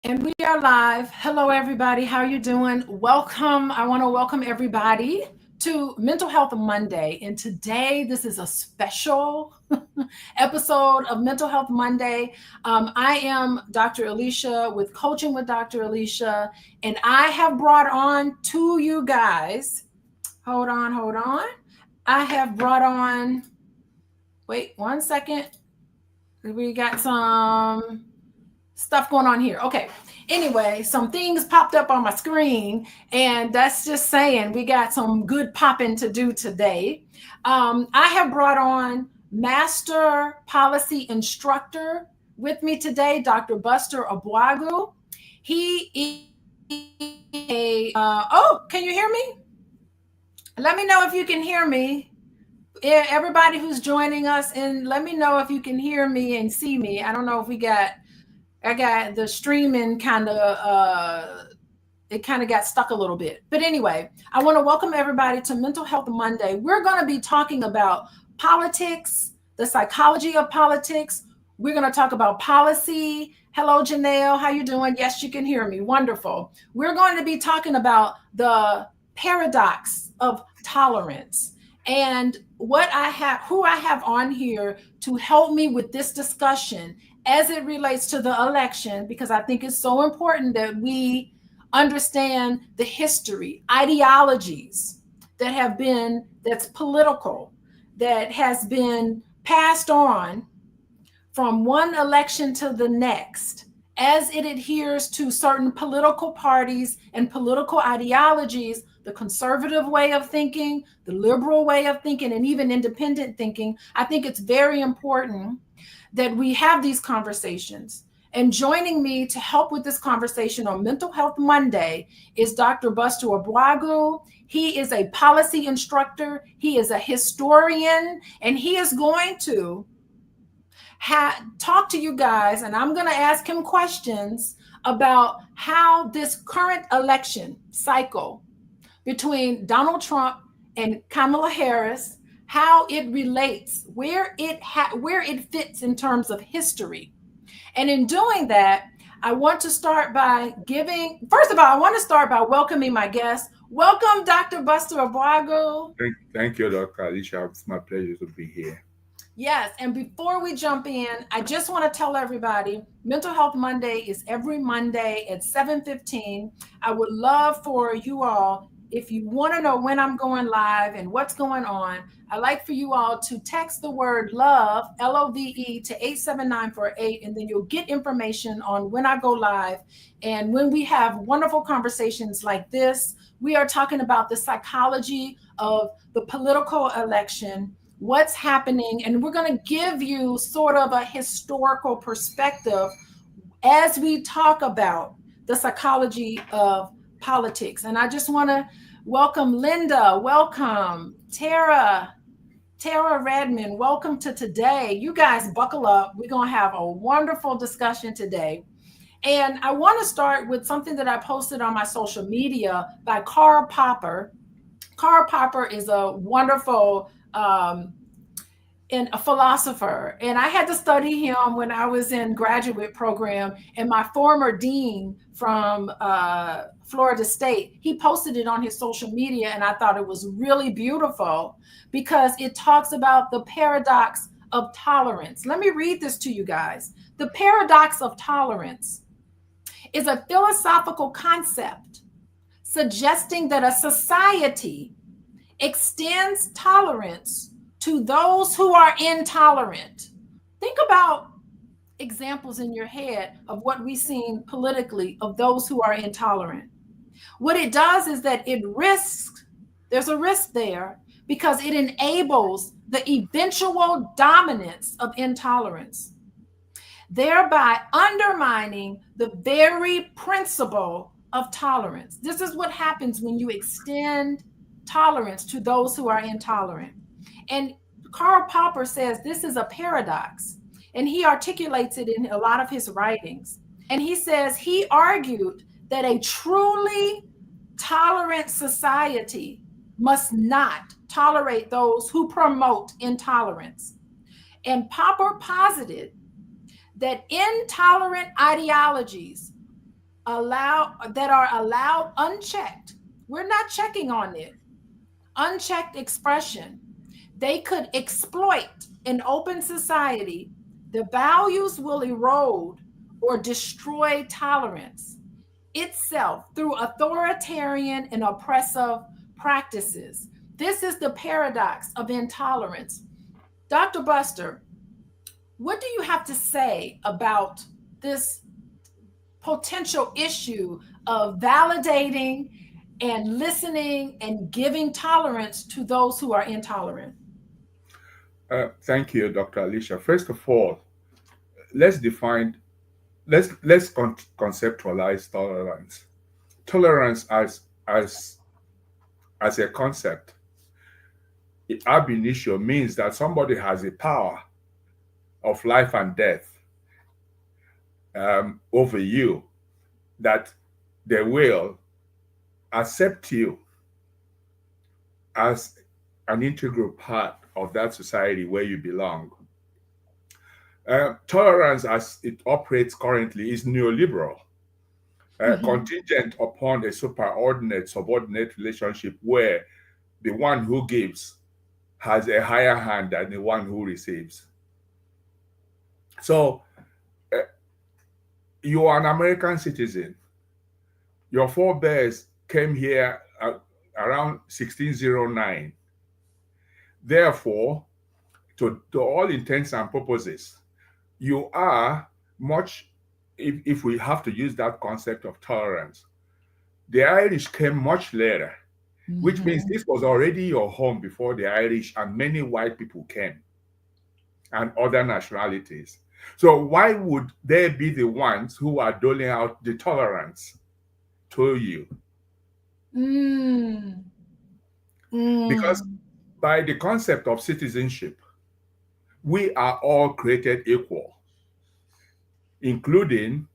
And we are live. Hello, everybody. How are you doing? Welcome. I want to welcome everybody to Mental Health Monday. And today, this is a special episode of Mental Health Monday. I am Dr. Alicia with Coaching with Dr. Alicia, and I have brought on to you guys. Hold on. I have brought on, wait 1 second. We got some stuff going on here. Okay. Anyway, some things popped up on my screen, and that's just saying we got some good popping to do today. I have brought on Master Policy Instructor with me today, Dr. Buster Ogbuagu. He is can you hear me? Let me know if you can hear me. Everybody who's joining us, and let me know if you can hear me and see me. I don't know if I got the streaming it kind of got stuck a little bit. But anyway, I want to welcome everybody to Mental Health Monday. We're going to be talking about politics, the psychology of politics. We're going to talk about policy. Hello, Janelle. How you doing? Yes, you can hear me. Wonderful. We're going to be talking about the paradox of tolerance and who I have on here to help me with this discussion as it relates to the election, because I think it's so important that we understand the history, ideologies that's political, that has been passed on from one election to the next as it adheres to certain political parties and political ideologies, the conservative way of thinking, the liberal way of thinking, and even independent thinking. I think it's very important that we have these conversations. And joining me to help with this conversation on Mental Health Monday is Dr. Buster Ogbuagu. He is a policy instructor. He is a historian, and he is going to talk to you guys, and I'm going to ask him questions about how this current election cycle between Donald Trump and Kamala Harris, how it relates, where it fits in terms of history. And in doing that, I want to start by welcoming my guest. Welcome, Dr. Buster Ogbuagu. Thank you, Dr. Alicia. It's my pleasure to be here. Yes, and before we jump in, I just want to tell everybody, Mental Health Monday is every Monday at 7:15. I would love for you all, if you want to know when I'm going live and what's going on, I'd like for you all to text the word LOVE, LOVE, to 87948, and then you'll get information on when I go live. And when we have wonderful conversations like this, we are talking about the psychology of the political election, what's happening, and we're going to give you sort of a historical perspective as we talk about the psychology of politics. And I just want to welcome Linda, welcome Tara Redmond, welcome to today. You guys buckle up. We're going to have a wonderful discussion today. And I want to start with something that I posted on my social media by Karl Popper. Karl Popper is a wonderful and a philosopher. And I had to study him when I was in graduate program, and my former dean from Florida State, he posted it on his social media, and I thought it was really beautiful because it talks about the paradox of tolerance. Let me read this to you guys. The paradox of tolerance is a philosophical concept suggesting that a society extends tolerance to those who are intolerant. Think about examples in your head of what we've seen politically of those who are intolerant. What it does is that there's a risk there because it enables the eventual dominance of intolerance, thereby undermining the very principle of tolerance. This is what happens when you extend tolerance to those who are intolerant. And Karl Popper says this is a paradox, and he articulates it in a lot of his writings. And he says he argued that a truly tolerant society must not tolerate those who promote intolerance. And Popper posited that intolerant ideologies allowed unchecked. We're not checking on it. Unchecked expression. They could exploit in open society. The values will erode or destroy tolerance itself through authoritarian and oppressive practices. This is the paradox of intolerance. Dr. Buster, what do you have to say about this potential issue of validating and listening and giving tolerance to those who are intolerant? Thank you, Dr. Alicia. First of all, let's define, let's conceptualize tolerance. Tolerance as a concept, ab initio, means that somebody has a power of life and death over you, that they will accept you as an integral part of that society where you belong. Tolerance, as it operates currently, is neoliberal, contingent upon a superordinate subordinate relationship where the one who gives has a higher hand than the one who receives. So, you are an American citizen. Your forebears came here around 1609. Therefore, to all intents and purposes, you are much, if we have to use that concept of tolerance, the Irish came much later, which means this was already your home before the Irish and many white people came and other nationalities. So why would they be the ones who are doling out the tolerance to you? Mm. Because Mm. by the concept of citizenship, we are all created equal, including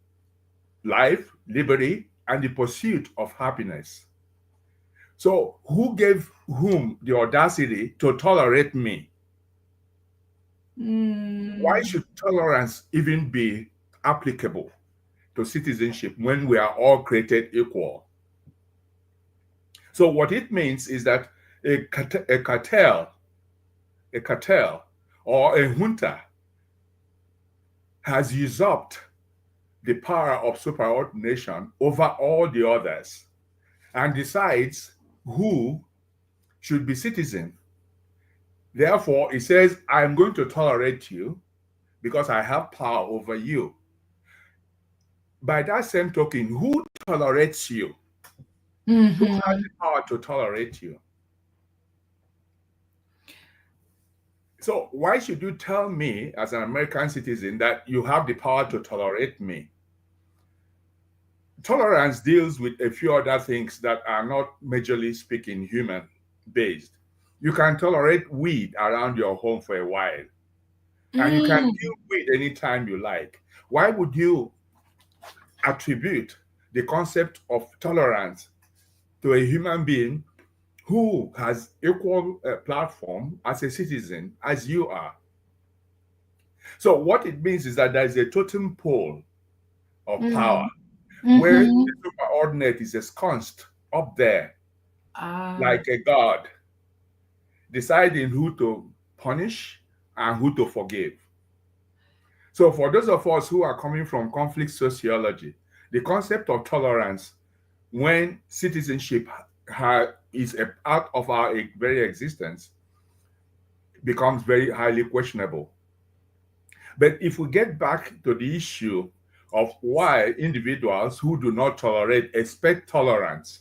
life, liberty, and the pursuit of happiness. So, who gave whom the audacity to tolerate me? Why Mm. should tolerance even be applicable to citizenship when we are all created equal? So, what it means is that a cartel, or a junta has usurped the power of superordination over all the others and decides who should be citizen. Therefore, it says, I'm going to tolerate you because I have power over you. By that same token, who tolerates you? Who has Mm-hmm. the power to tolerate you? So, why should you tell me, as an American citizen, that you have the power to tolerate me? Tolerance deals with a few other things that are not majorly speaking human based. You can tolerate weed around your home for a while, and you can Mm. kill weed anytime you like. Why would you attribute the concept of tolerance to a human being who has equal platform as a citizen as you are? So what it means is that there is a totem pole of power Mm. where Mm-hmm. the superordinate is ensconced up there Ah. like a god, deciding who to punish and who to forgive. So, for those of us who are coming from conflict sociology, the concept of tolerance when citizenship is a part of our very existence becomes very highly questionable. But if we get back to the issue of why individuals who do not tolerate expect tolerance,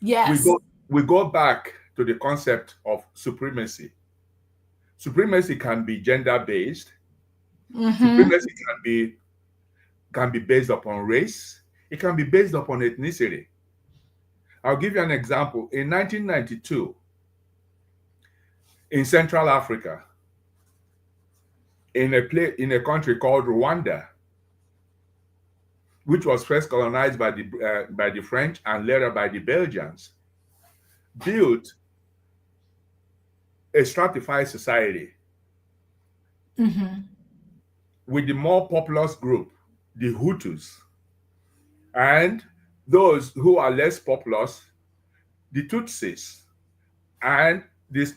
we Yes. go back to the concept of supremacy. Supremacy can be gender based. Mm-hmm. Supremacy can be based upon race. It can be based upon ethnicity. I'll give you an example. In 1992, in Central Africa, in a country called Rwanda, which was first colonized by the French and later by the Belgians, built a stratified society Mm-hmm. with the more populous group, the Hutus, And those who are less populous, the Tutsis, and the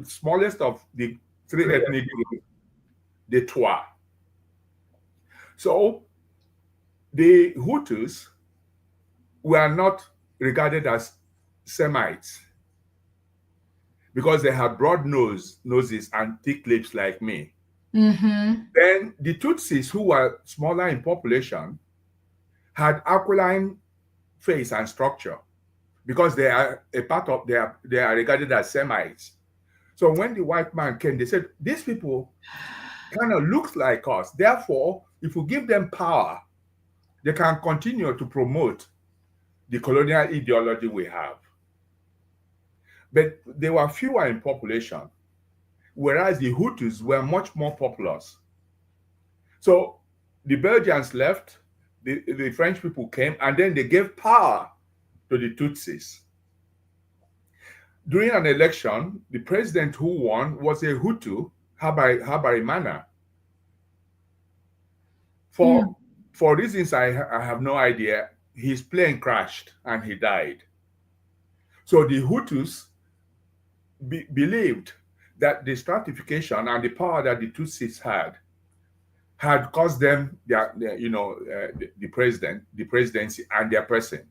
smallest of the three ethnic groups, the Twa. So the Hutus were not regarded as Semites because they had broad noses and thick lips like me. Mm-hmm. Then the Tutsis, who were smaller in population, had aquiline face and structure because they are a part of they are regarded as Semites. So when the white man came, they said these people kind of look like us. Therefore, if we give them power, they can continue to promote the colonial ideology we have. But they were fewer in population, whereas the Hutus were much more populous. So the Belgians left, the French people came, and then they gave power to the Tutsis. During an election, the president who won was a Hutu, Habyarimana. For reasons I have no idea, his plane crashed and he died. So the Hutus believed that the stratification and the power that the Tutsis had caused them the presidency and their person.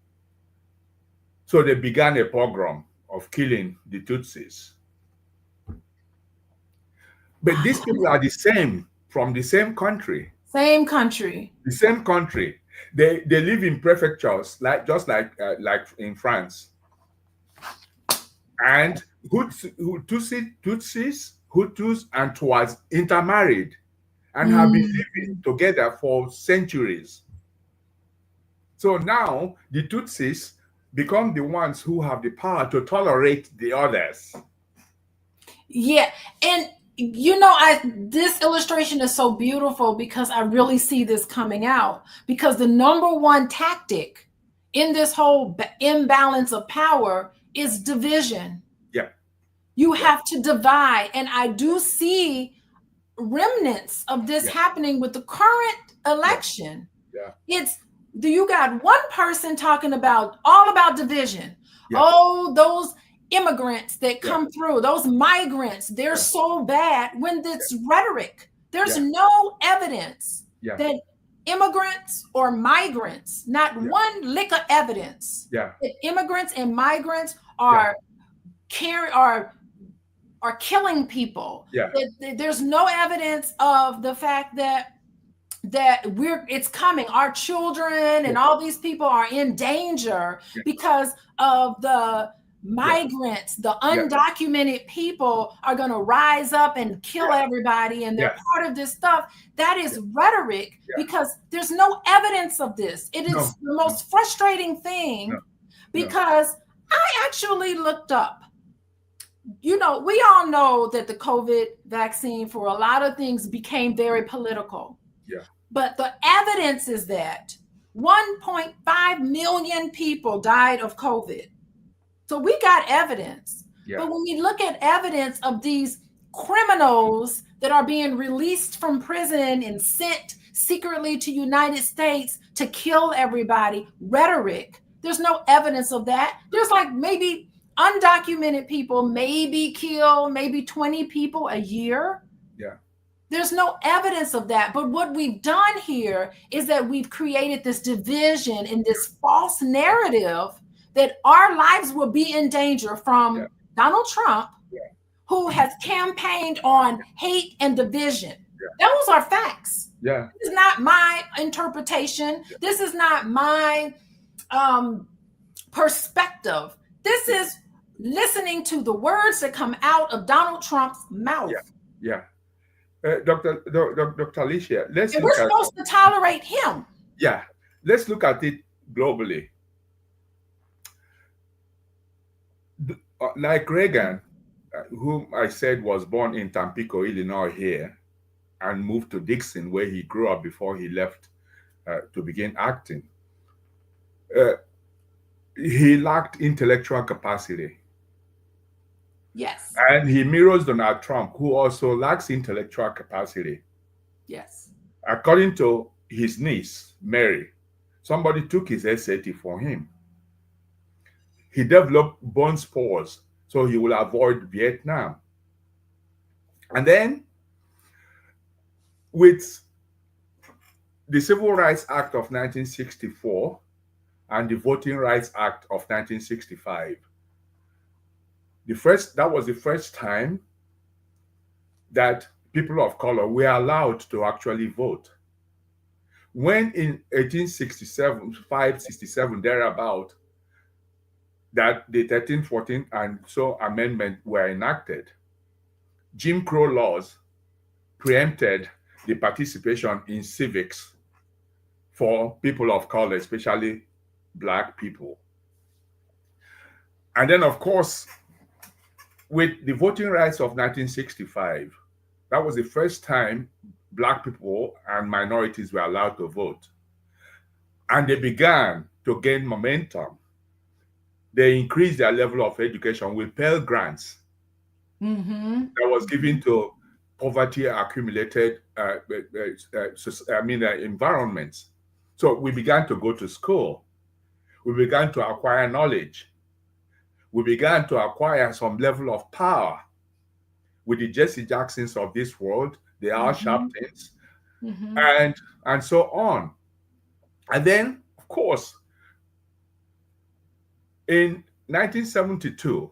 So they began a pogrom of killing the Tutsis. But these people are the same, from the same country. Same country. The same country. They live in prefectures, just like in France. And Tutsis, Hutus, and Twas intermarried and have been living together for centuries. So now the Tutsis become the ones who have the power to tolerate the others. Yeah, and this illustration is so beautiful because I really see this coming out, because the number one tactic in this whole imbalance of power is division. Yeah. You have to divide. And I do see remnants of this happening with the current election. Yeah. You got one person talking all about division. Yeah. Oh, those immigrants that come through, those migrants, they're so bad, when it's rhetoric. There's no evidence that immigrants or migrants, not one lick of evidence that immigrants and migrants are killing people. There's no evidence of the fact that it's coming. Our children and all these people are in danger because of the migrants. The undocumented people are going to rise up and kill everybody, and they're part of this stuff. That is rhetoric because there's no evidence of this. It is the most frustrating thing because I actually looked up. We all know that the COVID vaccine for a lot of things became very political. But the evidence is that 1.5 million people died of COVID. So we got evidence. But when we look at evidence of these criminals that are being released from prison and sent secretly to United States to kill everybody, rhetoric, there's no evidence of that. There's like maybe undocumented people maybe kill maybe 20 people a year. There's no evidence of that. But what we've done here is that we've created this division and this false narrative that our lives will be in danger from Donald Trump, who has campaigned on hate and division. Those are facts. This is not my interpretation. This is not my perspective. This is listening to the words that come out of Donald Trump's mouth. Dr. Alicia, we're supposed to tolerate him. Let's look at it globally. Like Reagan, whom I said was born in Tampico, Illinois here, and moved to Dixon, where he grew up before he left to begin acting. He lacked intellectual capacity. Yes. And he mirrors Donald Trump, who also lacks intellectual capacity. Yes. According to his niece, Mary, Somebody took his SAT for him. He developed bone spurs so he will avoid Vietnam. And then, with the Civil Rights Act of 1964 and the Voting Rights Act of 1965, that was the first time that people of color were allowed to actually vote. When in 1867, 567, thereabout, that the 13th, 14th, and so amendment were enacted, Jim Crow laws preempted the participation in civics for people of color, especially Black people. And then, of course, with the Voting Rights of 1965, that was the first time Black people and minorities were allowed to vote. And they began to gain momentum. They increased their level of education with Pell Grants that was given to poverty accumulated environments. So we began to go to school. We began to acquire knowledge. We began to acquire some level of power with the Jesse Jacksons of this world, the Al Sharptons, and so on. And then, of course, in 1972,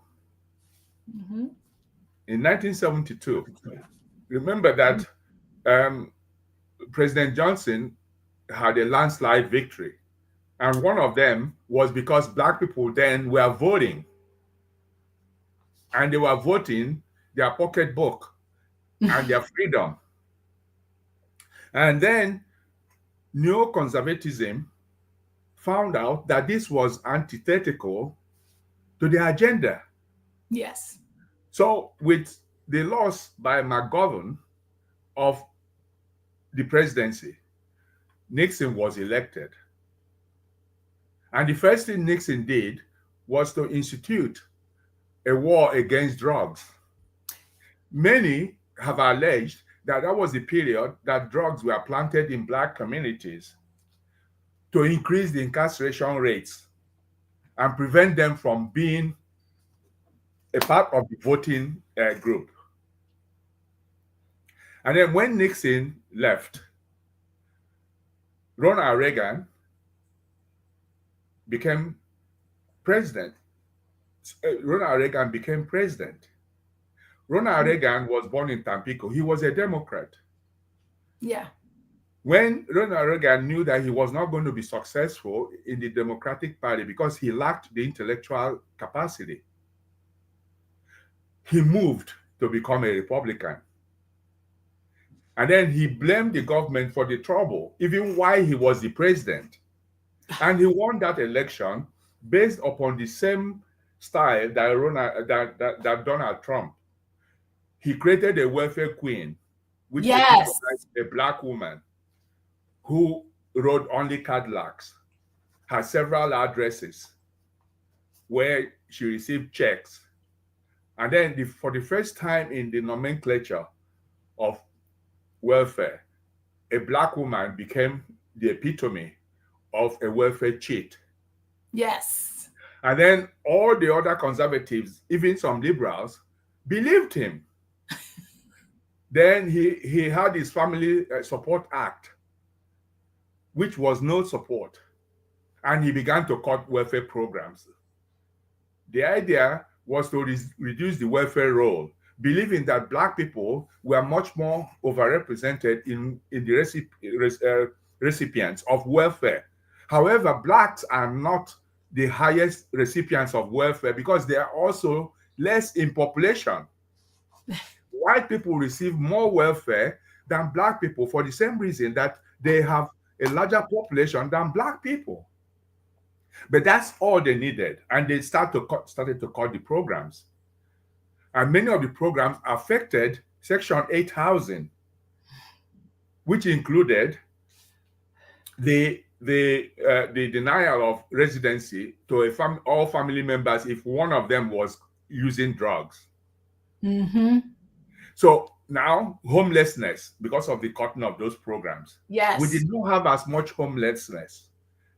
remember that President Johnson had a landslide victory. And one of them was because Black people then were voting. And they were voting their pocketbook and their freedom. And then neoconservatism found out that this was antithetical to the agenda. Yes. So with the loss by McGovern of the presidency, Nixon was elected. And the first thing Nixon did was to institute a war against drugs. Many have alleged that that was the period that drugs were planted in Black communities to increase the incarceration rates and prevent them from being a part of the voting group. And then when Nixon left, Ronald Reagan became president. Ronald Reagan became president. Ronald Reagan was born in Tampico. He was a Democrat. Yeah. When Ronald Reagan knew that he was not going to be successful in the Democratic Party because he lacked the intellectual capacity, he moved to become a Republican. And then he blamed the government for the trouble, even while he was the president. And he won that election based upon the same style that Donald Trump. He created a welfare queen, which was a Black woman who rode only Cadillacs, had several addresses where she received checks. And then for the first time in the nomenclature of welfare, a Black woman became the epitome of a welfare cheat. Yes. And then all the other conservatives, even some liberals, believed him. Then he had his Family Support Act, which was no support. And he began to cut welfare programs. The idea was to reduce the welfare roll, believing that Black people were much more overrepresented in the recipients of welfare. However, Blacks are not the highest recipients of welfare because they are also less in population. White people receive more welfare than Black people for the same reason that they have a larger population than Black people. But that's all they needed. And they started to cut the programs. And many of the programs affected Section 8 housing, which included the denial of residency to all family members if one of them was using drugs. So now homelessness, because of the cutting of those programs, yes, we did not have as much homelessness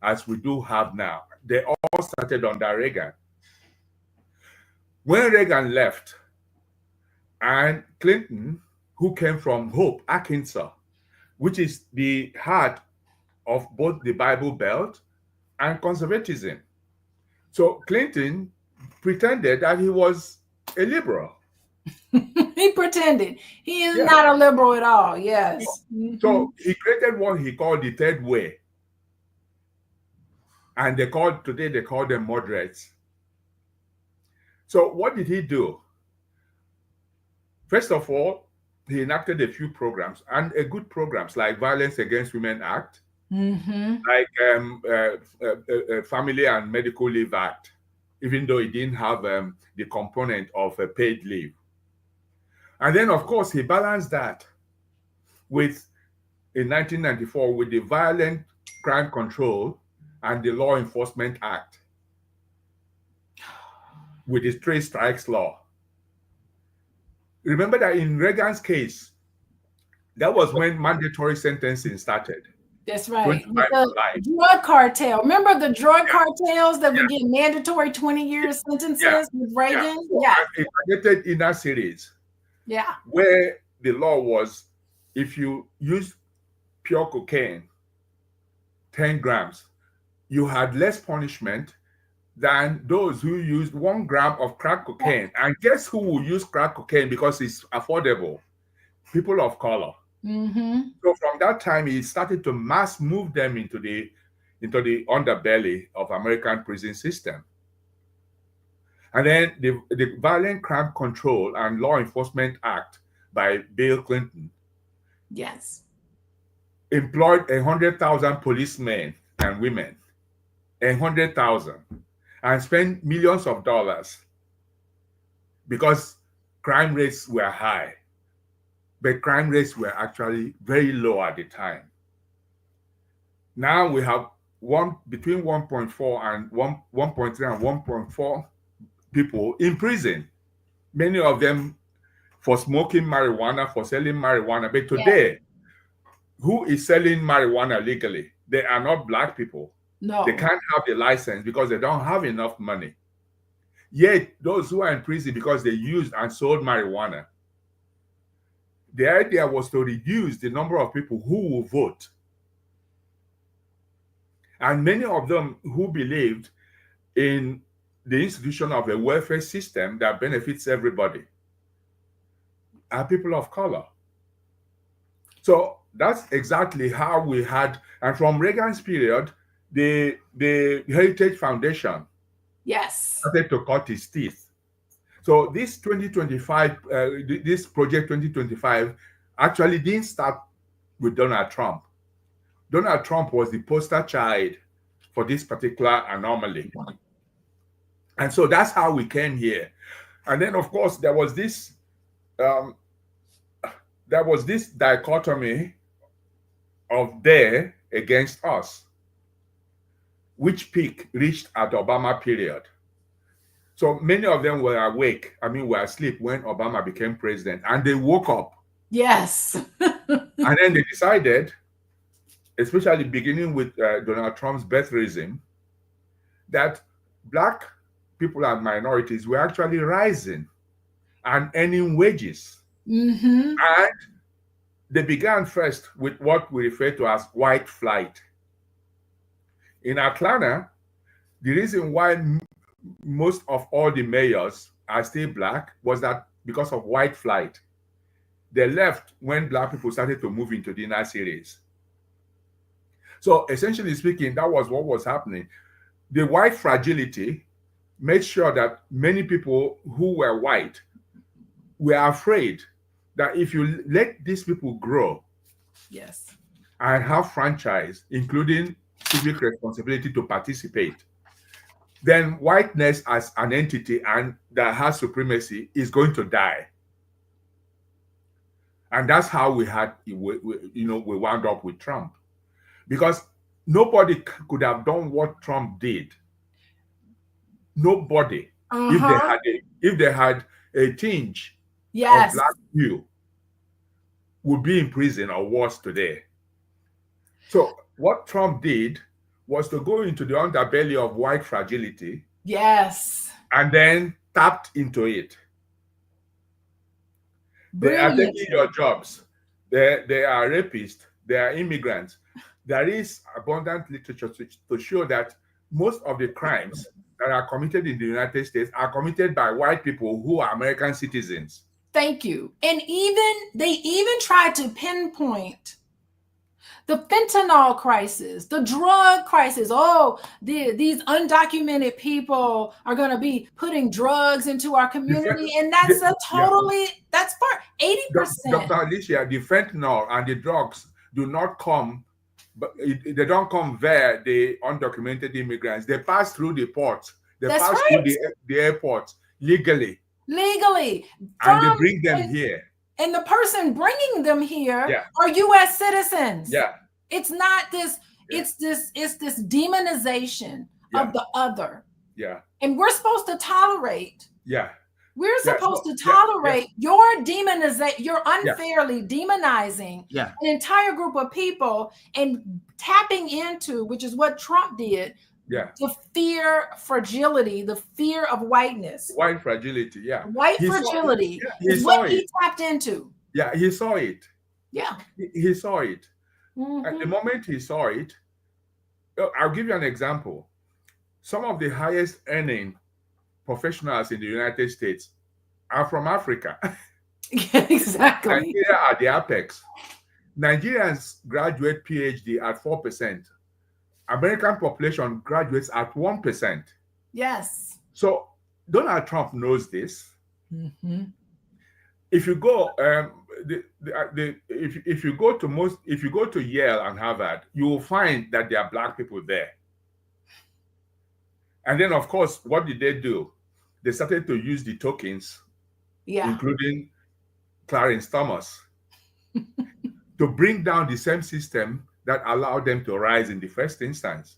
as we do have now. They all started under Reagan. When Reagan left, and Clinton, who came from Hope, Arkansas, which is the heart of both the Bible Belt and conservatism. So Clinton pretended that he was a liberal. He pretended. He is Yeah. not a liberal at all. Yes. So he created what he called the third way. And today they call them moderates. So what did he do? First of all, he enacted a few programs, and good programs like Violence Against Women Act, like Family and Medical Leave Act, even though it didn't have the component of a paid leave. And then, of course, he balanced that with, in 1994, with the Violent Crime Control and the Law Enforcement Act, with the Three Strikes Law. Remember that in Reagan's case, that was when mandatory sentencing started. That's right. The drug cartel. Remember the drug cartels that would get mandatory 20-year sentences with Reagan? Yeah. It targeted in that series. Yeah. Where the law was, if you use pure cocaine, 10 grams, you had less punishment than those who used 1 gram of crack cocaine. And guess who will use crack cocaine because it's affordable? People of color. So from that time, he started to mass move them into the underbelly of American prison system. And then the Violent Crime Control and Law Enforcement Act by Bill Clinton. Yes. Employed 100,000 policemen and women, 100,000, and spent millions of dollars because crime rates were high. But crime rates were actually very low at the time. Now we have between 1.4 and 1.3 and 1.4 people in prison. Many of them for smoking marijuana, for selling marijuana. But today, who is selling marijuana legally? They are not Black people. No. They can't have the license because they don't have enough money. Yet, those who are in prison because they used and sold marijuana, the idea was to reduce the number of people who will vote. And many of them who believed in the institution of a welfare system that benefits everybody are people of color. So that's exactly how we had, and from Reagan's period, the Heritage Foundation started to cut its teeth. So this 2025, this project 2025 actually didn't start with Donald Trump. Donald Trump was the poster child for this particular anomaly. And so that's how we came here. And then, of course, there was this dichotomy of they against us, which peak reached at the Obama period. So many of them were awake, were asleep when Obama became president, and they woke up. Yes. And then they decided, especially beginning with Donald Trump's birtherism, that Black people and minorities were actually rising and earning wages. And they began first with what we refer to as white flight. In Atlanta, the reason why most of all the mayors are still Black was that because of white flight. They left when Black people started to move into the inner cities. So essentially speaking, that was what was happening. The white fragility made sure that many people who were white were afraid that if you let these people grow and have franchise, including civic responsibility to participate, then whiteness as an entity and that has supremacy is going to die. And that's how we wound up with Trump. Because nobody could have done what Trump did. Nobody. If they had a tinge of Black hue, would be in prison or worse today. So what Trump did was to go into the underbelly of white fragility Yes. and then tapped into it. They are Brilliant. taking your jobs. They are rapists. They are immigrants. There is abundant literature to show that most of the crimes that are committed in the United States are committed by white people who are American citizens. Thank you. And they even tried to pinpoint the fentanyl crisis, the drug crisis. Oh, these undocumented people are going to be putting drugs into our community. And that's that's part 80%. Dr. Alicia, the fentanyl and the drugs do not come, but they don't come via the undocumented immigrants. They pass through the port. They pass through the airport legally. And they bring them here. And the person bringing them here are U.S. citizens. Yeah. It's not this, it's this demonization of the other. Yeah. And we're supposed to tolerate. Yeah. We're supposed to tolerate your demonization, you're unfairly demonizing an entire group of people and tapping into, which is what Trump did, the fear, fragility, the fear of whiteness. White fragility, White fragility is what he tapped into. Yeah, he saw it. Yeah. He saw it. Mm-hmm. At the moment he saw it, I'll give you an example. Some of the highest earning professionals in the United States are from Africa. Exactly. Nigeria are the apex. Nigerians graduate PhD at 4%. American population graduates at 1%. Yes. So Donald Trump knows this. Mm-hmm. If you go, if you go to Yale and Harvard, you will find that there are Black people there. And then, of course, what did they do? They started to use the tokens, including Clarence Thomas, to bring down the same system that allowed them to rise in the first instance.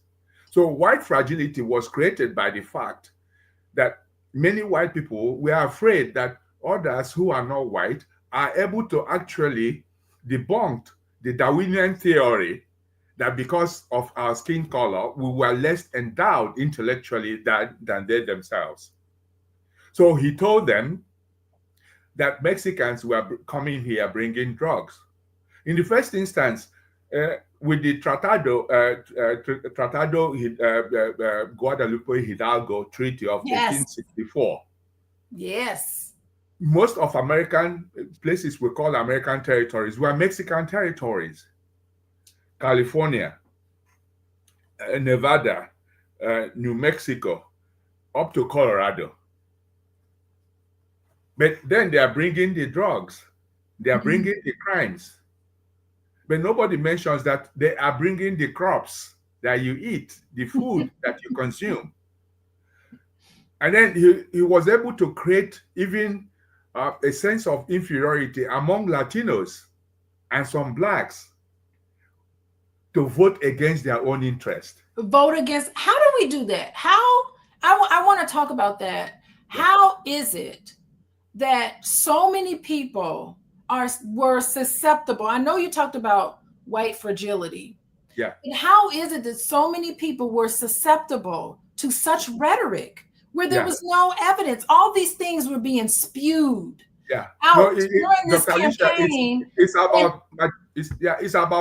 So white fragility was created by the fact that many white people were afraid that others who are not white are able to actually debunk the Darwinian theory that because of our skin color, we were less endowed intellectually than they themselves. So he told them that Mexicans were coming here bringing drugs. In the first instance, with the Tratado Guadalupe Hidalgo Treaty of 1864. Yes. Most of American places we call American territories were Mexican territories. California, Nevada, New Mexico, up to Colorado. But then they are bringing the drugs. They are bringing the crimes. But nobody mentions that they are bringing the crops that you eat, the food that you consume. And then he was able to create even a sense of inferiority among Latinos and some Blacks to vote against their own interest. Vote against, how do we do that? I want to talk about that. How is it that so many people were susceptible? I know you talked about white fragility. Yeah. And how is it that so many people were susceptible to such rhetoric where there was no evidence? All these things were being spewed out during this campaign. It's about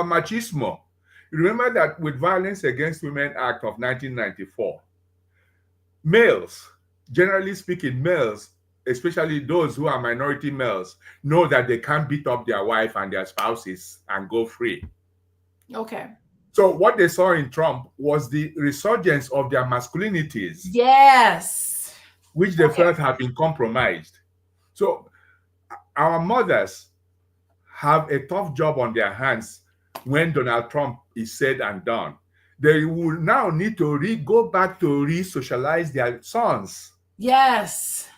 machismo. Remember that with Violence Against Women Act of 1994, males, generally speaking, males, especially those who are minority males, know that they can't beat up their wife and their spouses and go free. Okay. So what they saw in Trump was the resurgence of their masculinities. Yes. Which they felt have been compromised. So our mothers have a tough job on their hands when Donald Trump is said and done. They will now need to go back to re-socialize their sons. Yes.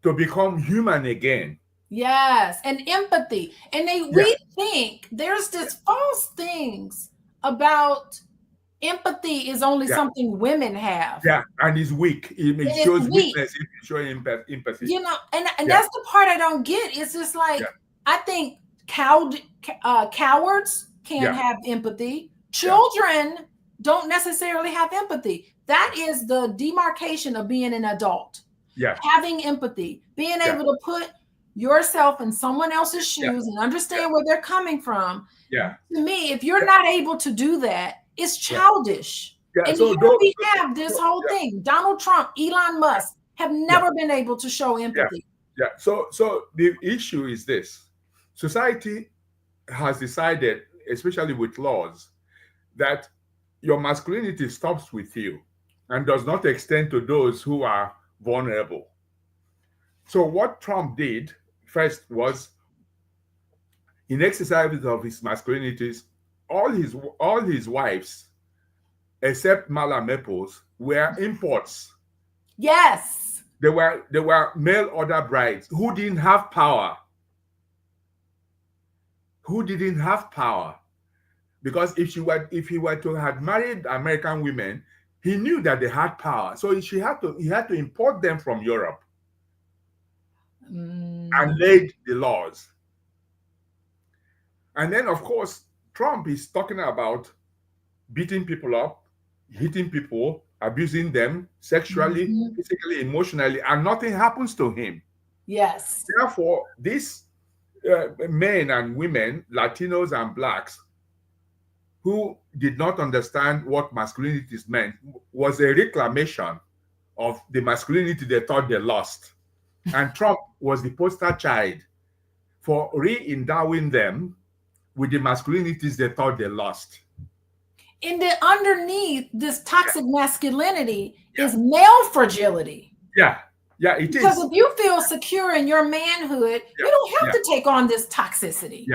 To become human again. Yes, and empathy. And we think there's this false things about empathy is only something women have. Yeah, and it's weak. It shows weakness if you show empathy. You know, and that's the part I don't get. It's just like, I think cowards can't have empathy. Children don't necessarily have empathy. That is the demarcation of being an adult. Yeah. Having empathy, being able to put yourself in someone else's shoes and understand where they're coming from. Yeah. To me, if you're not able to do that, it's childish. Yeah. And So here we have this whole thing. Donald Trump, Elon Musk have never been able to show empathy. Yeah. So the issue is this. Society has decided, especially with laws, that your masculinity stops with you and does not extend to those who are vulnerable. So what Trump did first was, in exercise of his masculinities, all his wives, except Mala Maples, were imports. Yes. They were mail order brides who didn't have power. Who didn't have power. Because if he were to have married American women, he knew that they had power. So he had to import them from Europe and laid the laws. And then, of course, Trump is talking about beating people up, hitting people, abusing them sexually, physically, emotionally, and nothing happens to him. Yes. Therefore, these men and women, Latinos and Blacks, who did not understand what masculinities meant, was a reclamation of the masculinity they thought they lost. And Trump was the poster child for re-endowing them with the masculinities they thought they lost. And then underneath this toxic masculinity is male fragility. Yeah, it because is. Because if you feel secure in your manhood, you don't have to take on this toxicity.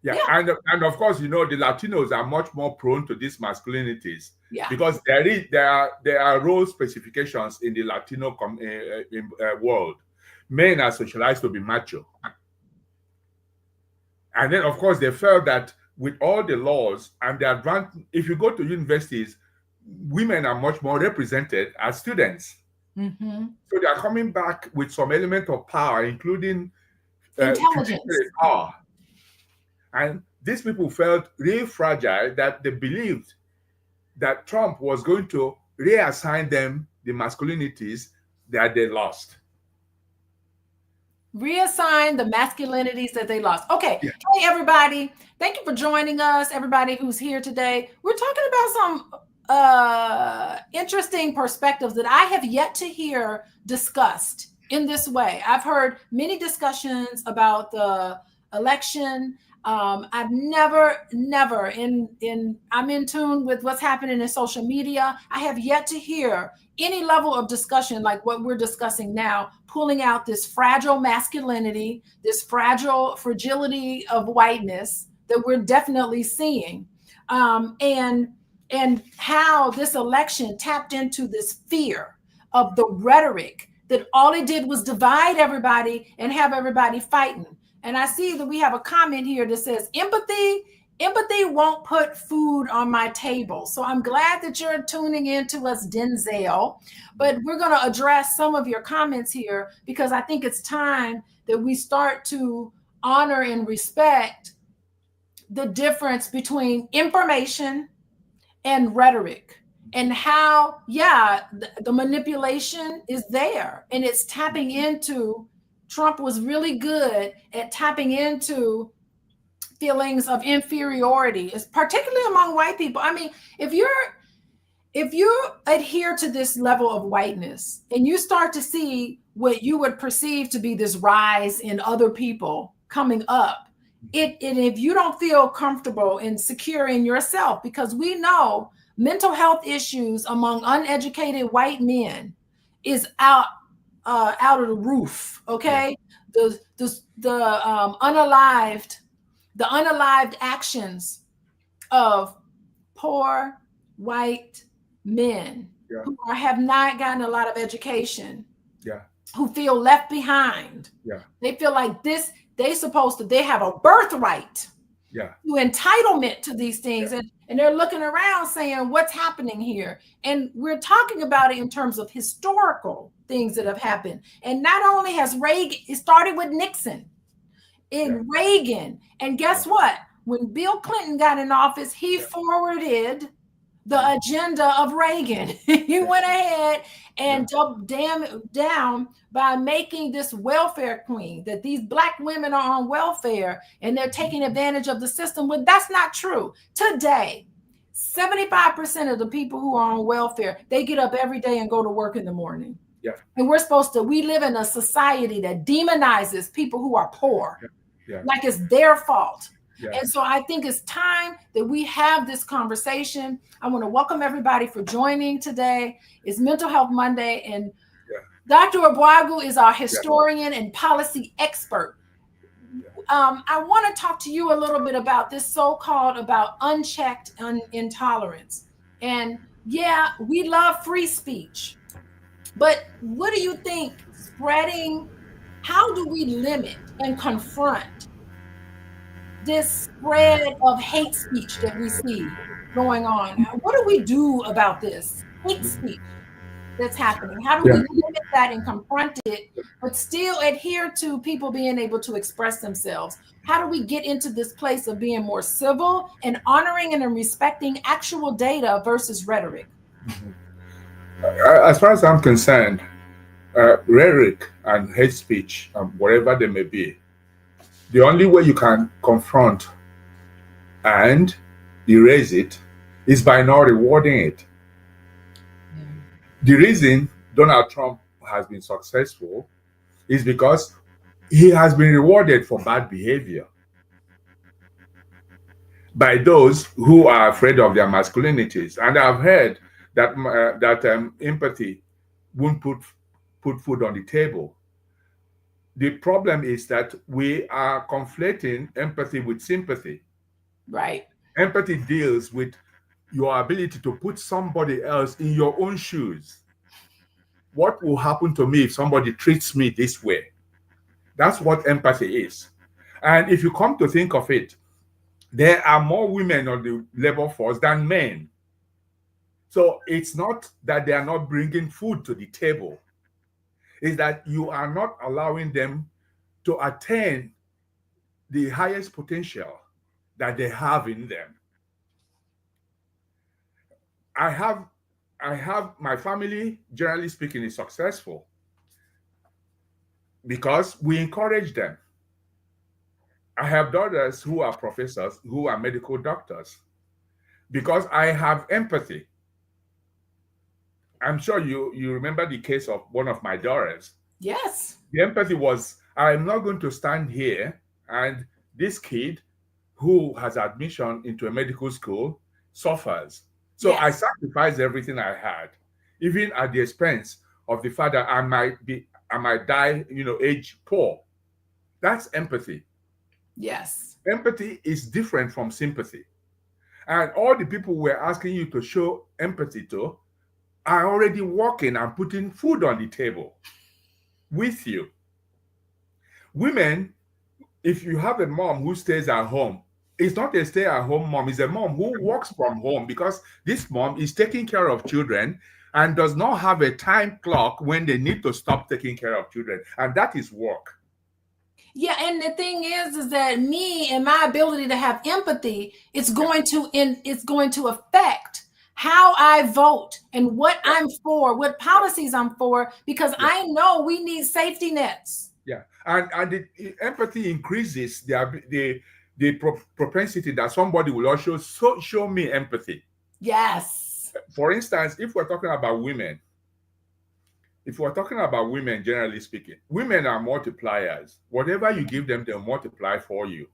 Yeah. And of course, the Latinos are much more prone to these masculinities because there are role specifications in the Latino world. Men are socialized to be macho. And then, of course, they felt that with all the laws and the advantage, if you go to universities, women are much more represented as students. So they are coming back with some element of power, including intelligence. Power. And these people felt really fragile that they believed that Trump was going to reassign them the masculinities that they lost. Reassign the masculinities that they lost. Okay. Hey, everybody. Thank you for joining us. Everybody who's here today. We're talking about some interesting perspectives that I have yet to hear discussed in this way. I've heard many discussions about the election. I've never I'm in tune with what's happening in social media. I have yet to hear any level of discussion like what we're discussing now, pulling out this fragile masculinity, this fragility of whiteness that we're definitely seeing. And how this election tapped into this fear of the rhetoric that all it did was divide everybody and have everybody fighting. And I see that we have a comment here that says, empathy won't put food on my table. So I'm glad that you're tuning in to us, Denzel. But we're going to address some of your comments here because I think it's time that we start to honor and respect the difference between information and rhetoric and how, the manipulation is there and it's tapping into. Trump was really good at tapping into feelings of inferiority, particularly among white people. I mean, if you adhere to this level of whiteness and you start to see what you would perceive to be this rise in other people coming up, and if you don't feel comfortable and secure in yourself, because we know mental health issues among uneducated white men is out of the roof. Okay. The unalived actions of poor white men who have not gotten a lot of education, who feel left behind. They feel like they have a birthright to entitlement to these things. And they're looking around saying, what's happening here? And we're talking about it in terms of historical things that have happened. And not only has Reagan, it started with Nixon and Reagan. And guess what? When Bill Clinton got in office, he forwarded the agenda of Reagan. He Yeah. went ahead Yeah. and doubled down by making this welfare queen, that these Black women are on welfare and they're taking advantage of the system. Well, that's not true. Today, 75% of the people who are on welfare, they get up every day and go to work in the morning. Yeah. And we live in a society that demonizes people who are poor, Yeah. Yeah. like it's their fault. Yeah. And so I think it's time that we have this conversation. I want to welcome everybody for joining today. It's Mental Health Monday, and Yeah. Dr. Ogbuagu is our Yeah. historian and policy expert. I want to talk to you a little bit about this so-called about unchecked intolerance. And yeah, we love free speech, but what do you think spreading, how do we limit and confront this spread of hate speech that we see going on? What do we do about this hate speech that's happening? How do we Yeah. limit that and confront it, but still adhere to people being able to express themselves? How do we get into this place of being more civil and honoring and respecting actual data versus rhetoric? As far as I'm concerned, rhetoric and hate speech, whatever they may be, the only way you can confront and erase it is by not rewarding it. Yeah. The reason Donald Trump has been successful is because he has been rewarded for bad behavior by those who are afraid of their masculinities. And I've heard that empathy won't put food on the table. The problem is that we are conflating empathy with sympathy. Right. Empathy deals with your ability to put somebody else in your own shoes. What will happen to me if somebody treats me this way? That's what empathy is. And if you come to think of it, there are more women on the labor force than men. So it's not that they are not bringing food to the table, it's that you are not allowing them to attain the highest potential that they have in them. I have my family, generally speaking, is successful because we encourage them. I have daughters who are professors, who are medical doctors, because I have empathy. I'm sure you remember the case of one of my daughters. Yes. The empathy was, I'm not going to stand here and this kid who has admission into a medical school suffers. So I Yes. sacrificed everything I had, even at the expense of the fact that I might die, age poor. That's empathy. Yes. Empathy is different from sympathy. And all the people we're asking you to show empathy to are already working and putting food on the table with you. Women, if you have a mom who stays at home, it's not a stay-at-home mom, it's a mom who works from home because this mom is taking care of children and does not have a time clock when they need to stop taking care of children. And that is work. Yeah, and the thing is that me and my ability to have empathy, it's going to affect how I vote and what I'm for, what policies I'm for, because Yeah. I know we need safety nets. Yeah. And the empathy increases the propensity that somebody will also show me empathy. Yes. For instance, if we're talking about women, generally speaking, women are multipliers. Whatever you give them, they'll multiply for you.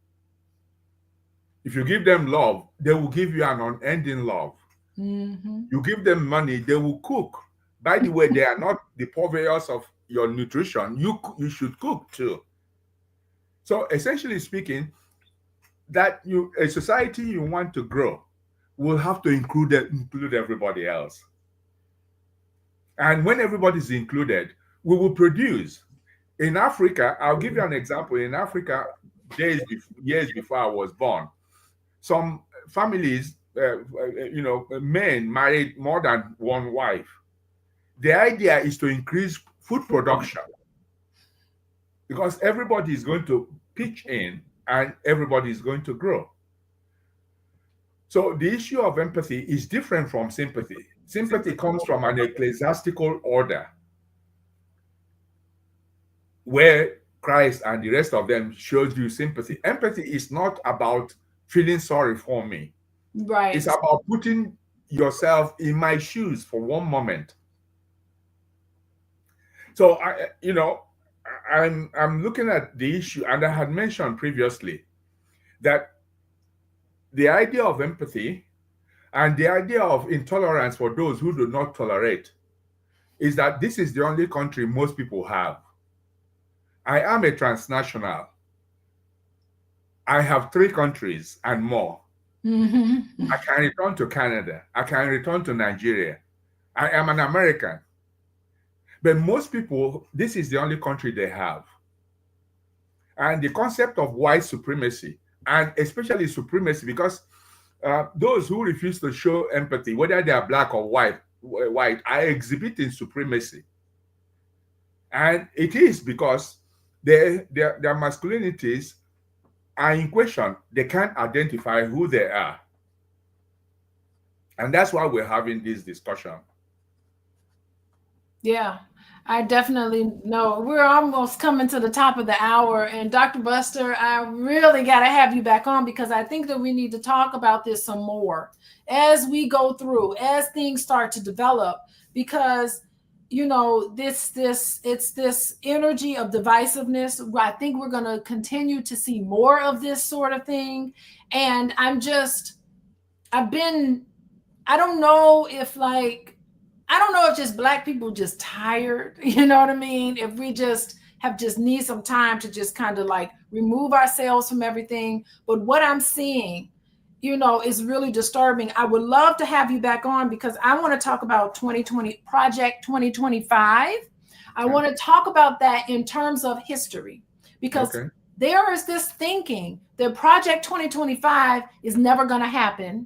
If you give them love, they will give you an unending love. Mm-hmm. You give them money, they will cook. By the way, they are not the purveyors of your nutrition. You should cook too. So essentially speaking, that a society you want to grow will have to include everybody else. And when everybody is included, we will produce. In Africa, I'll give you an example. In Africa, years before I was born, some families, men married more than one wife. The idea is to increase food production because everybody is going to pitch in and everybody is going to grow. So the issue of empathy is different from sympathy. Sympathy comes from an ecclesiastical order where Christ and the rest of them shows you sympathy. Empathy is not about feeling sorry for me. Right. It's about putting yourself in my shoes for one moment. So I'm looking at the issue, and I had mentioned previously that the idea of empathy and the idea of intolerance for those who do not tolerate is that this is the only country most people have. I am a transnational. I have 3 countries and more. Mm-hmm. I can return to Canada. I can return to Nigeria. I am an American. But most people, this is the only country they have. And the concept of white supremacy, and especially supremacy, because those who refuse to show empathy, whether they are black or white, are exhibiting supremacy. And it is because their masculinities are in question. They can't identify who they are. And that's why we're having this discussion. Yeah, I definitely know. We're almost coming to the top of the hour. And Dr. Buster, I really got to have you back on, because I think that we need to talk about this some more as we go through, as things start to develop, because it's this energy of divisiveness. I think we're going to continue to see more of this sort of thing. And I don't know if just black people just tired, you know what I mean? If we just need some time to just kind of like remove ourselves from everything. But what I'm seeing, is really disturbing. I would love to have you back on, because I want to talk about 2020 Project 2025. I want to talk about that in terms of history, because there is this thinking that Project 2025 is never going to happen.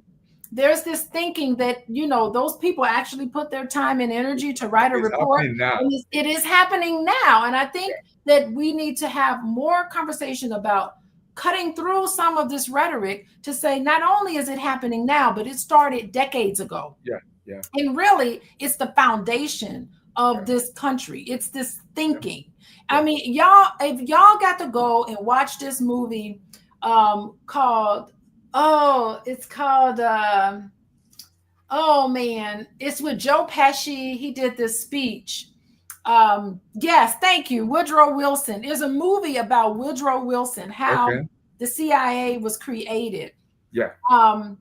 There's this thinking that, those people actually put their time and energy to write a report. It is happening now. And I think that we need to have more conversation about cutting through some of this rhetoric to say, not only is it happening now, but it started decades ago. Yeah. And really, it's the foundation of this country. It's this thinking. I mean, if y'all got to go and watch this movie called, it's with Joe Pesci. He did this speech. Yes, thank you. Woodrow Wilson. There's a movie about Woodrow Wilson, how the CIA was created. Yeah. I'm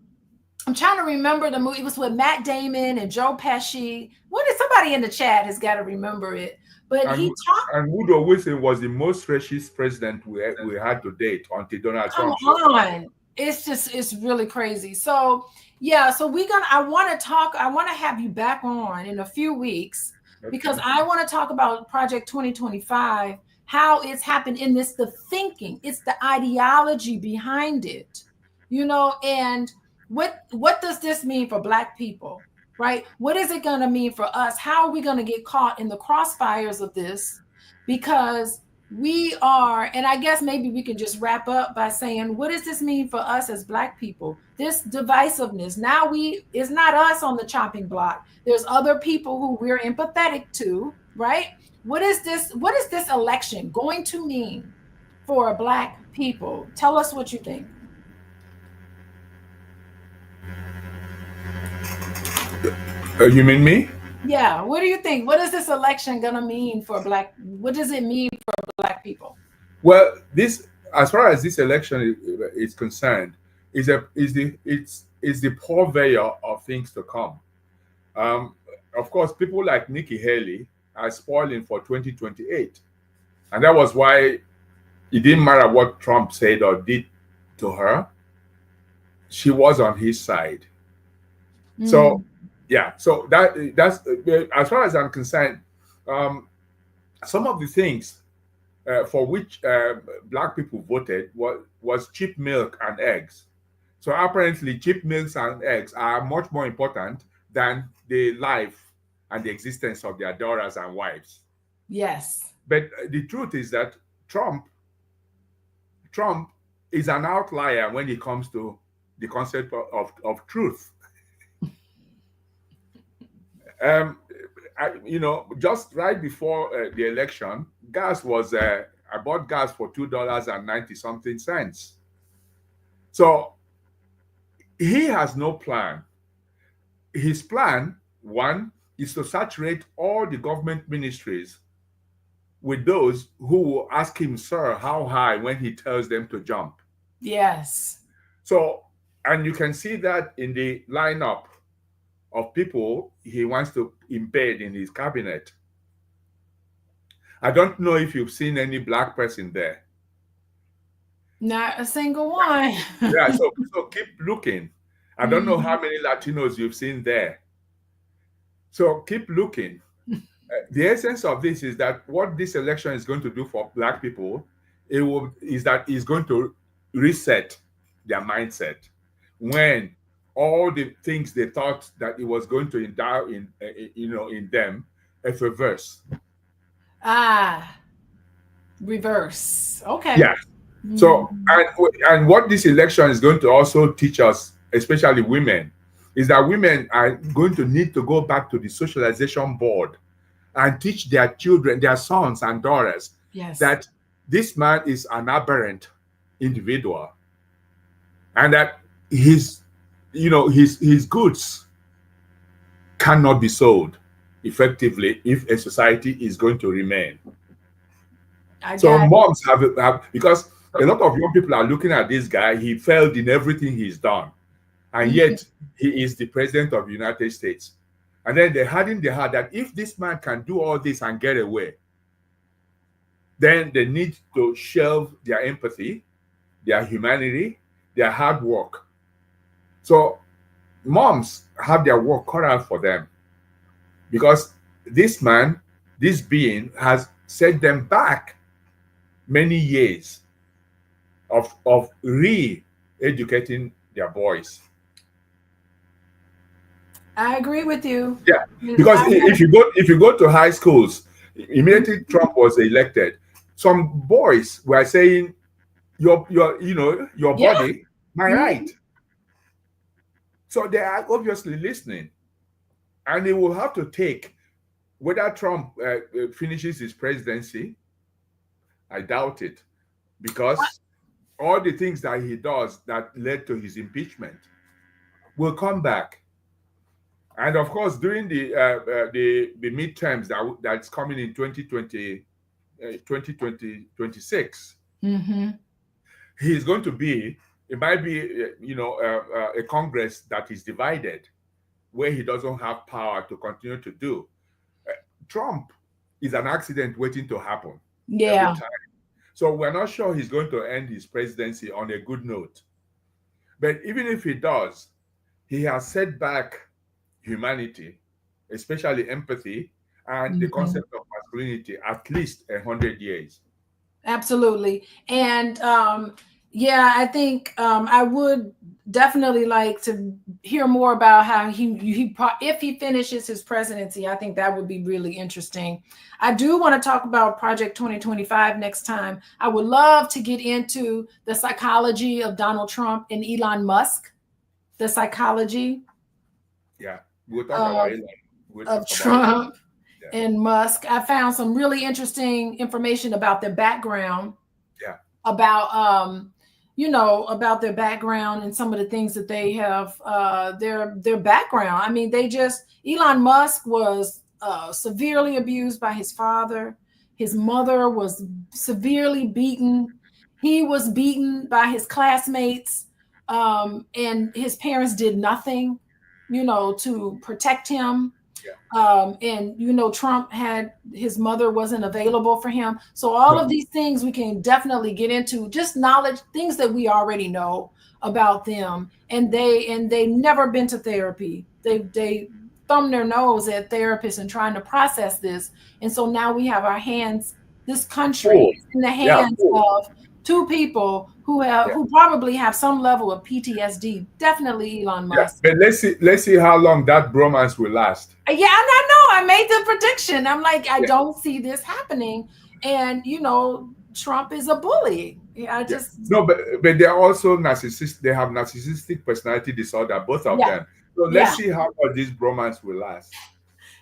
trying to remember the movie. It was with Matt Damon and Joe Pesci. Somebody in the chat has got to remember it. But and Woodrow Wilson was the most racist president we had to date until Donald Trump. Come on. It's really crazy. So yeah, so I want to have you back on in a few weeks, because I want to talk about Project 2025, how it's happened in the thinking, it's the ideology behind it, and what does this mean for Black people, right? What is it going to mean for us? How are we going to get caught in the crossfires of this? Because we are, and I guess maybe we can just wrap up by saying, what does this mean for us as Black people? This divisiveness. Now it's not us on the chopping block. There's other people who we're empathetic to, right? What is this election going to mean for Black people? Tell us what you think. You mean me? Yeah. What do you think? What is this election going to mean for what does it mean for Black people? Well, as far as this election is concerned, is the purveyor of things to come. Of course, people like Nikki Haley are spoiling for 2028. And that was why it didn't matter what Trump said or did to her. She was on his side. So, yeah. So that's as far as I'm concerned, some of the things for which Black people voted was cheap milk and eggs. So apparently, cheap milks and eggs are much more important than the life and the existence of their daughters and wives. Yes. But the truth is that Trump is an outlier when it comes to the concept of truth. Um, just right before the election, gas was I bought gas for $2.90 something cents. So he has no plan. His plan, one, is to saturate all the government ministries with those who will ask him, sir, how high, when he tells them to jump. Yes. So, and you can see that in the lineup of people he wants to embed in his cabinet. I don't know if you've seen any black person there. Not a single one. Yeah, so keep looking. I don't know how many Latinos you've seen there. So keep looking. The essence of this is that what this election is going to do for black people, is that it's going to reset their mindset. When all the things they thought that it was going to endow in them, if reverse. Reverse. Okay. Yeah. So and what this election is going to also teach us, especially women, is that women are going to need to go back to the socialization board and teach their children, their sons and daughters, that this man is an aberrant individual, and that his goods cannot be sold effectively if a society is going to remain. So moms have because a lot of young people are looking at this guy. He failed in everything he's done, and yet he is the president of the United States. And then they harden their heart that if this man can do all this and get away, then they need to shelve their empathy, their humanity, their hard work. So moms have their work cut out for them, because this man, this being, has set them back many years of re-educating their boys. I agree with you. Yeah, because if you go to high schools, immediately Trump was elected, some boys were saying, your body, my right. So they are obviously listening, and they will have to take, whether Trump finishes his presidency, I doubt it, because all the things that he does that led to his impeachment will come back. And of course, during the midterms that's coming in 2026, he's going to be, it might be, a Congress that is divided, where he doesn't have power to continue to do. Trump is an accident waiting to happen. Yeah. Every time. So we're not sure he's going to end his presidency on a good note. But even if he does, he has set back humanity, especially empathy, and the concept of masculinity, at least 100 years. Absolutely. And I think I would definitely like to hear more about how he if he finishes his presidency. I think that would be really interesting. I do want to talk about Project 2025 next time. I would love to get into the psychology of Donald Trump and Elon Musk, the psychology. Yeah, we'll talk about Elon. Of Trump and Musk. I found some really interesting information about their background. Yeah. About about their background and some of the things that they have, their background. I mean, Elon Musk was severely abused by his father. His mother was severely beaten. He was beaten by his classmates, and his parents did nothing, to protect him. And Trump his mother wasn't available for him. So all of these things we can definitely get into, just knowledge, things that we already know about them. And they never been to therapy. They thumb their nose at therapists and trying to process this. And so now we have this country is in the hands of two people who probably have some level of PTSD. Definitely Elon Musk. Yeah, but let's see how long that bromance will last. Yeah, I know. I made the prediction. I'm like, I don't see this happening. And Trump is a bully. Yeah, I Yeah. just, No, but they're also narcissistic. They have narcissistic personality disorder, both of yeah, them. So let's yeah. see how much this bromance will last.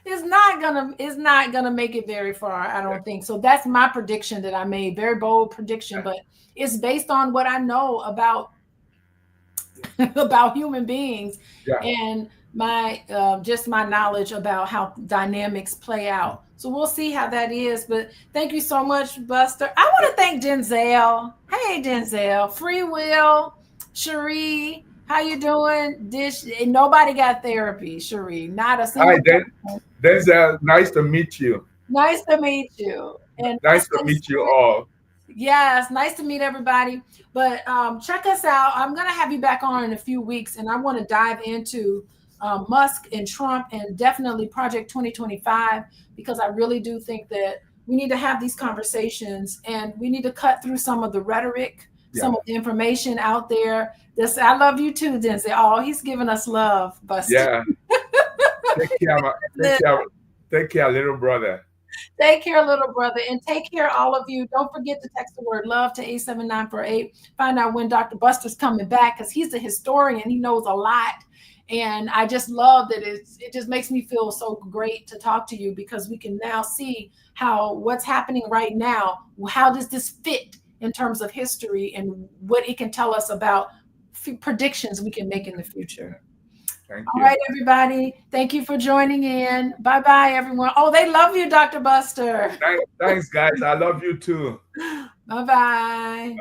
It's not gonna make it very far, I don't think. So that's my prediction that I made. Very bold prediction, but it's based on what I know about about human beings Yeah. and my just my knowledge about how dynamics play out. So we'll see how that is. But thank you so much, Buster. I want to thank Denzel. Hey, Denzel. Free Will, Cherie. How you doing? Dish. Nobody got therapy, Cherie. Not a Hi, single person. Denzel. Nice to meet you. Nice to meet you. And Nice to meet you all. yes, nice to meet everybody. But check us out. I'm going to have you back on in a few weeks, and I want to dive into Musk and Trump and definitely Project 2025, because I really do think that we need to have these conversations and we need to cut through some of the rhetoric, Yeah. some of the information out there. This, I love you too, Denzel. Oh, he's giving us love, Buster. Yeah. Take care, take care, little brother. Take care, little brother, and take care, all of you. Don't forget to text the word love to 87948. Find out when Dr. Buster's coming back, because he's a historian. He knows a lot. And I just love that it just makes me feel so great to talk to you, because we can now see how what's happening right now, how does this fit in terms of history and what it can tell us about predictions we can make in the future. Thank All you. right, everybody. Thank you for joining in. Bye-bye, everyone. Oh, they love you, Dr. Buster. Thanks, guys. I love you too. Bye-bye.